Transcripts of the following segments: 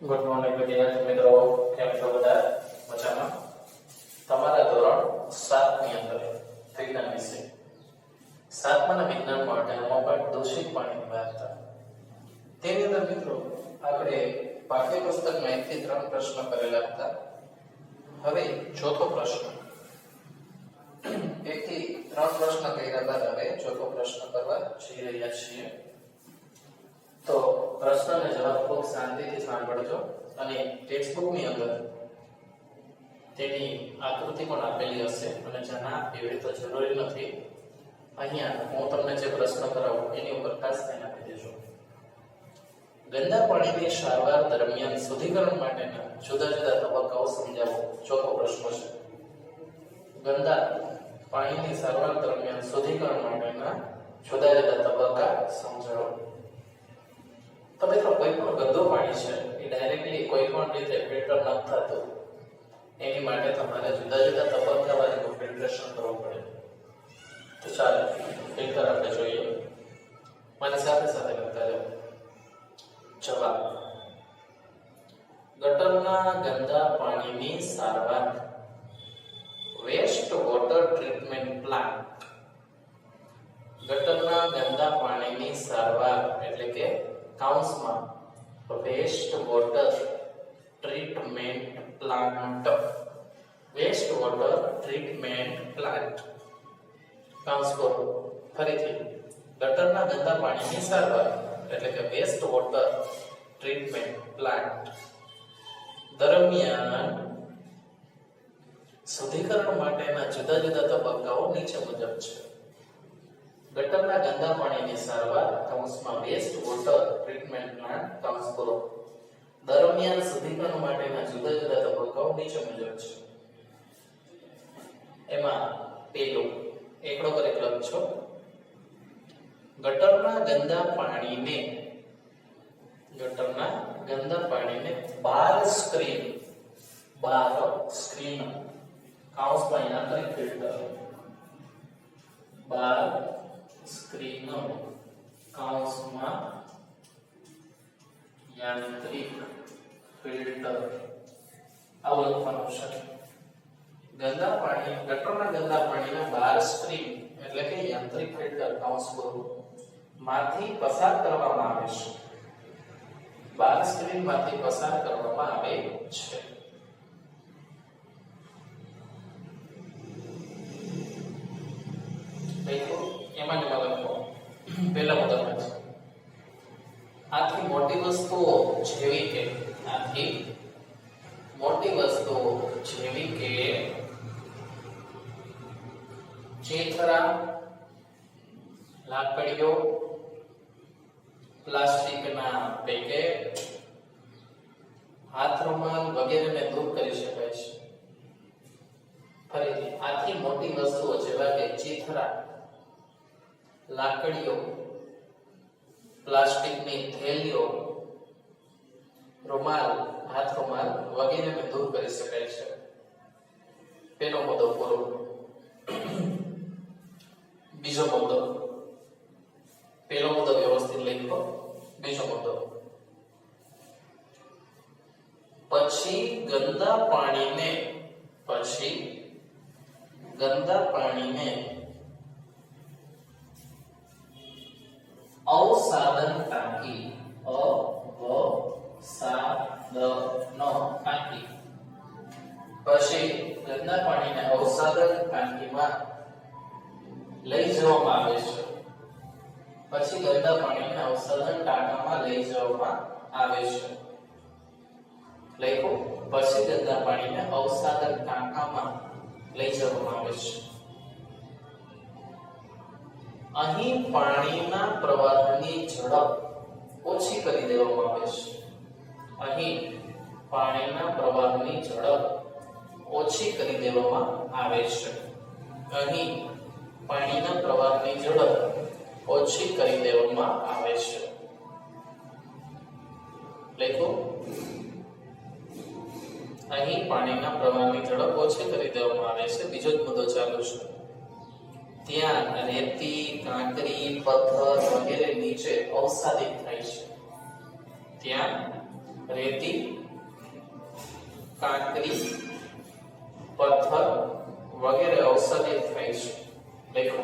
Good morning વિદ્યાર્થી મિત્રો, કેમ છો બધા? મજામાં? તમારા ધોરણ 7 ની અંદર વિજ્ઞાન વિષય 7માના વિજ્ઞાન પાઠમાં પણ દૂષિત પાણીની વાર્તા. તેની અંદર મિત્રો આપણે પાઠ્યપુસ્તકમાં 1 થી 3 પ્રશ્ન કરેલા હતા. હવે ચોથો પ્રશ્ન 1 થી 3 પ્રશ્ન કર્યા બાદ હવે ચોથો પ્રશ્ન કરવા જઈ રહ્યા છીએ. તો પ્રશ્નનો જવાબ ખૂબ શાંતિથી સાંભળજો અને ટેક્સ્ટબુક ની અંદર તેની આકૃતિ પણ આપેલી હશે અને જના એવી તો જરૂરી નથી. અહીંયા હું તમને જે પ્રશ્ન કરાવું એની ઉપર ખાસ ધ્યાન આપી દેજો. ગંદા પાણીની સારવાર દરમિયાન શુદ્ધિકરણ માટેના જુદા જુદા તબક્કાઓ સમજાવો. ચોથો પ્રશ્ન છે ગંદા પાણીની સારવાર દરમિયાન શુદ્ધિકરણ માટેના જુદા જુદા તબક્કા સમજાવો. તો મિત્રો કોઈ પણ ગંદુ પાણી છે એ ડાયરેક્ટલી કોઈ પણ રીતે ફિલ્ટર ન થતું, એની માટે તમારે જુદા જુદા તબક્કાવાળું ફિલ્ટરેશન કરવું પડે. તો ચાલો ફિલ્ટર આપણે જોઈએ. મારી સાથે સાથે કરતા જાઓ. જવાબ: ગટરના ગંદા પાણીની સારવાર વેસ્ટ વોટર ટ્રીટમેન્ટ પ્લાન્ટ. ગટરના ગંદા પાણીની સારવાર એટલે કે કાઉન્સમાં waste water treatment plant. Waste water treatment plant કાઉન્સ પર ફરીથી ગટરના ગંદા પાણીની સારવાર એટલે કે વેસ્ટ વોટર ટ્રીટમેન્ટ પ્લાન્ટ દરમિયાન શુદ્ધિકરણ માટેના જુદા જુદા તબક્કાઓ નીચે મુજબ છે. ગટરના ગંદા પાણીની સારવાર કાઉન્સમાં વેસ્ટ વોટર ટ્રીટમેન્ટ પ્લાન્ટ કાઉન્સ પર દરમિયાન શુદ્ધિકરણ માટેના જુદા જુદા તબક્કાઓ નીચે મુજબ છે. એમાં પેલું એકડો પર એક લખજો. ગટરના ગંદા પાણીને બાર સ્ક્રીન કાઉન્સમાં યાંત્રિક ફિલ્ટર બાર સ્ક્રીન કાઉન્સમાં યાંત્રિક ફિલ્ટર આવું લખવાનું છે. ગટરના ગંદા પાણીના બાર સ્ક્રીન એટલે કે યાંત્રિક ફિલ્ટર કાઉન્સ માંથી પસાર કરવામાં આવે છે. બાર સ્ક્રીન માંથી પસાર કરવામાં આવે છે. એમાં લખો પહેલા ઉદાહરણ છે. આથી મોટી વસ્તુઓ જેવી કે ચેથરા, લાકડીઓ, પ્લાસ્ટિકના પેકેટ, હાથ રૂમાલ વગેરેને દૂર કરી શકાય છે. ફરીથી આથી મોટી વસ્તુઓ જેવા કે ચેથરા, લાકડીઓ, પ્લાસ્ટિકની થેલીઓ, રૂમાલ, હાથ રૂમાલ વગેરેને દૂર કરી શકાય છે. પેલો મુદ્દો પૂરો. બીજો મુદ્દો, પેલો મુદ્દો વ્યવસ્થિત લખો. બીજો મુદ્દો, પછી ગંદા પાણીને અવસાદન ટાંકી પછી ગંદા પાણીને અવસાદન ટાંકીમાં લઈ જવામાં આવે છે. પછી ગંદા પાણીને અવસાદન ટાંકામાં લઈ જવામાં આવે છે. લખો. પછી ગંદા પાણીને અવસાદન ટાંકામાં લઈ જવામાં આવે છે. અહીં પાણીના પ્રવાહની ઝડપ ઓછી કરી દેવામાં આવે છે. અહીં પાણીના પ્રવાહની ઝડપ ઓછી કરી દેવામાં આવે છે. અહીં પાણીના પ્રવાહની ઝડપ ઓછી કરી દેવામાં આવે છે. લખો. અહીં પાણીના પ્રવાહની ઝડપ ઓછી કરી દેવામાં આવે છે. બીજો જ મુદ્દો ચાલુ છે. ત્યાં રેતી, કાંકરી, પથ્થર વગેરે નીચે અવસાદિત થાય છે. ત્યાં રેતી, કાંકરી, પથ્થર વગેરે અવસાદિત થાય છે. દેખો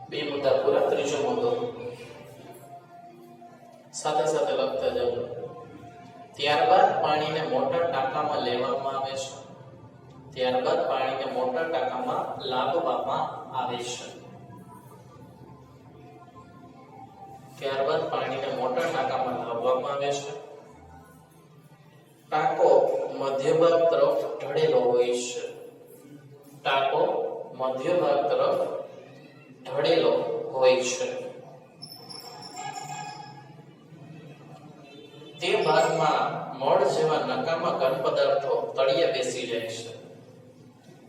બે મુદ્દા પૂરા. ત્રીજો મુદ્દો સાથે સાથે લખતા જાઓ. ત્યારબાદ પાણીને મોટા ટાંકામાં લેવામાં આવે છે. ત્યારબાદ પાણીને મોટા ટાંકામાં લાવવામાં આવે છે. ત્યારબાદ પાણીને મોટા ટાંકામાં લાવવામાં આવે છે. ટાંકો મધ્ય ભાગ તરફ ઢળેલો હોય છે. ટાંકો મધ્ય ભાગ તરફ ઢળેલો હોય છે. તે ભાગમાં મળ જેવા નકામા ઘન પદાર્થો તળિયે બેસી જાય છે.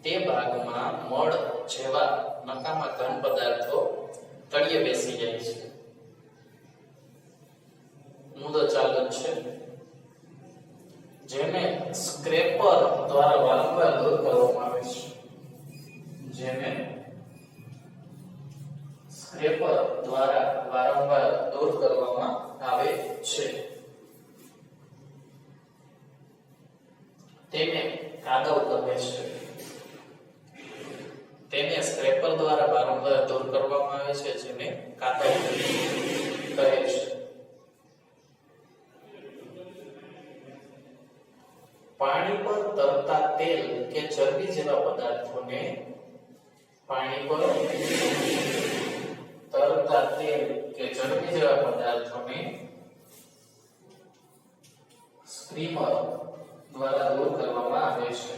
તે ભાગમાં મળ જેવા નકામા ઘન પદાર્થો તળિયે બેસી જાય છે. મુદ્દો ચાલુ છે. જેને સ્ક્રેપર દ્વારા વારંવાર દૂર કરવામાં આવે છે. જેને સ્ક્રેપર દ્વારા વારંવાર દૂર કરવામાં આવે છે તેને કાદવ કહે છે. તેને સ્ક્રેપર દ્વારા વારંવાર દૂર કરવામાં આવે છે જેને કાદવ કહે છે. પાણી પર તરતા તેલ કે ચરબી જેવા પદાર્થોને પાણી પર તરતા તેલ કે ચરબી જેવા પદાર્થોને સ્ક્રીમર દ્વારા દૂર કરવામાં આવે છે.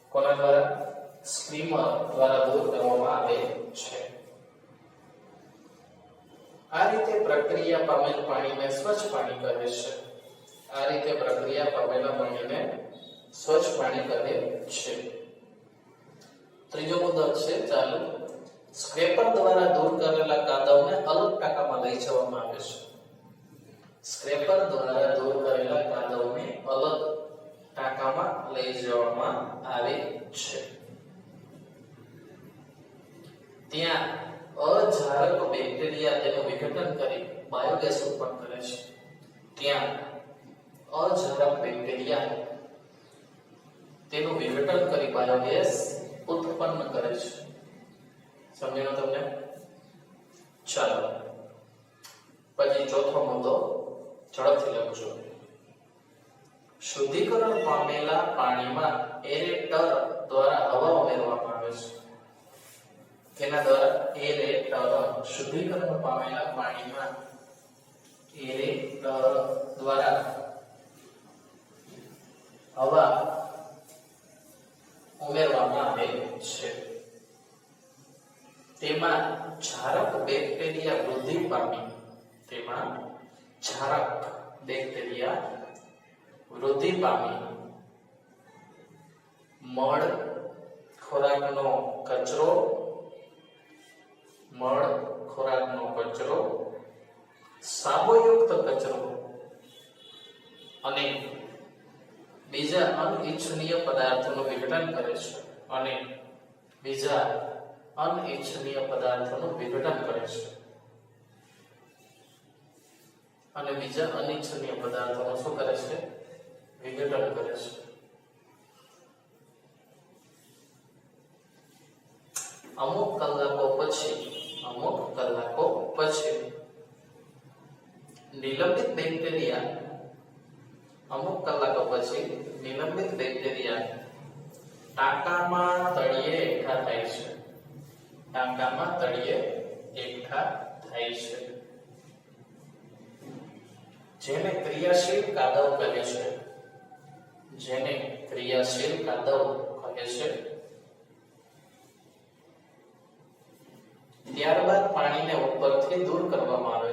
કોના દ્વારા? સ્ક્રીમર દ્વારા દૂર કરવામાં આવે છે. આ રીતે પ્રક્રિયા પામેલ પાણીને સ્વચ્છ પાણી કહે છે. આ રીતે પ્રક્રિયા પામેલા પાણીને સ્વચ્છ પાણી કહે છે. ત્રીજો મુદ્દો છે ચાલુ. સ્ક્રેપર દ્વારા દૂર કરેલા કાદવને અલગ ટાંકામાં લઈ જવામાં આવે છે. સ્ક્રેપર દ્વારા દૂર કરેલા કાદવને અલગ ટાંકામાં લઈ જવામાં આવે છે. ત્યાં અજારક બેક્ટેરિયા તેનું વિઘટન કરી બાયોગેસ ઉત્પન્ન કરે છે. ત્યાં અજારક બેક્ટેરિયા તેનું વિઘટન કરી બાયોગેસ ઉત્પન્ન કરે છે. સમજાયું તમને? ચાલો પછી ચોથો મુદ્દો ઝડપથી લખજો. શુદ્ધિકરણ પામેલા પાણીમાં એરેટર દ્વારા હવા ઉમેરવામાં આવે છે. કેના દ્વારા? એરેટર. શુદ્ધિકરણ પામેલા પાણીમાં એરેટર દ્વારા હવા ઉમેરવામાં આવે છે. તેમાં ક્ષારક બેક્ટેરિયા વૃદ્ધિ પામી મળ ખોરાકનો કચરો સાબોયુક્ત કચરો અને બીજા અનિચ્છનીય પદાર્થોનું વિઘટન કરે છે. અને બીજા અનિચ્છનીય પદાર્થોનું શું કરે છે? વિઘટન કરે છે. અમુક કલાકો પછી નિલંબિત બેક્ટેરિયા ટાંકામાં તળિયે એકઠા થાય છે. જેને ક્રિયાશીલ કાદવ કહે છે. ત્યારબાદ પાણીને ઉપરથી દૂર કરવામાં આવે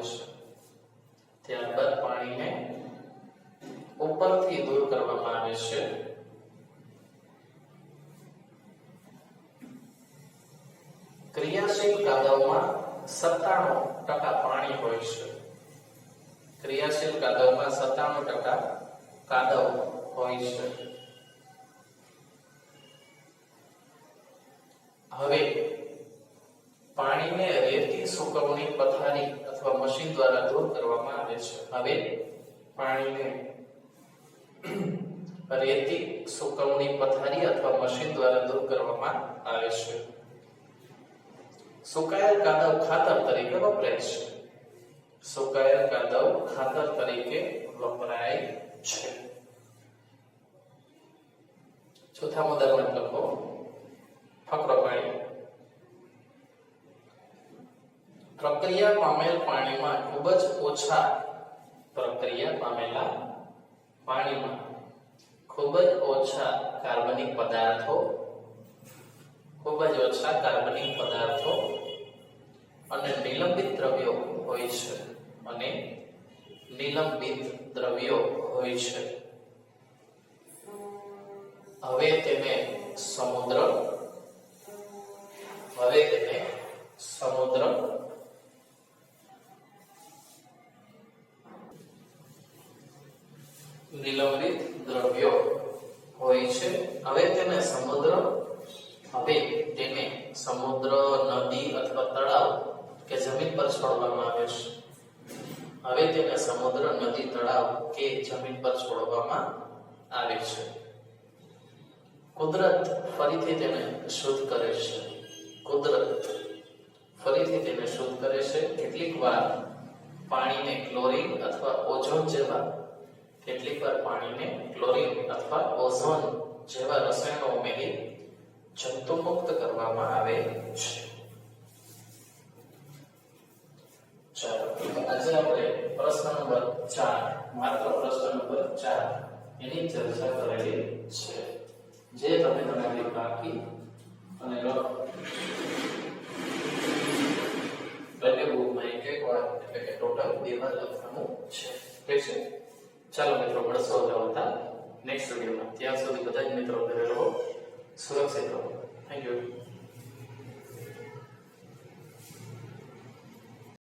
છે. ક્રિયાશીલ કાદવમાં 97% પાણી હોય છે. કાદવ હોય છે. હવે પાણીને રેતી સુકવણી પથારી અથવા મશીન દ્વારા દૂર કરવામાં આવે છે. પાણીને રેતી સુકવણી પથારી અથવા મશીન દ્વારા દૂર કરવામાં આવે છે. સુકાયેલ કાદવ ખાતર તરીકે વપરાય છે. સુકાયેલ કાદવ ખાતર તરીકે વપરાય છે. ચોથા મુદ્દામાં લખો ફકરો પાણી. પ્રક્રિયા પામેલ પાણીમાં ખૂબ જ ઓછા પ્રક્રિયા પામેલા પાણીમાં ખૂબ જ ઓછા કાર્બનિક પદાર્થો અને નિલંબિત દ્રવ્યો હોય છે. હવે તેને સમુદ્ર નિલંબિત દ્રવ્યો હોય છે. હવે તેને સમુદ્ર, નદી અથવા તળાવ કે જમીન પર છોડવામાં આવે છે. હવે તેને સમુદ્ર, નદી, તળાવ કે જમીન પર છોડવામાં આવે છે. કુદરત ફરીથી તેને શુદ્ધ કરે છે. કેટલીક વાર પાણીને ક્લોરીન અથવા ઓઝોન જેવા રસાયણો ઉમેરી જંતુમુક્ત કરવામાં આવે છે. ચાલો આજે આપણે પ્રશ્ન નંબર 4 માત્ર પ્રશ્ન નંબર 4 એની ચર્ચા કરેલી છે, જે તમે તમારી બાકી અને બંને બુકમાં એક વાર એટલે કે ટોટલ 2 વાર લખવાનું છે. ઠીક છે. ચાલો મિત્રો મળશો આવતા નેક્સ્ટ વિડીયોમાં. ત્યાં સુધી બધા જ મિત્રો ઘરે રહો, સુરક્ષિત રહો. Thank you.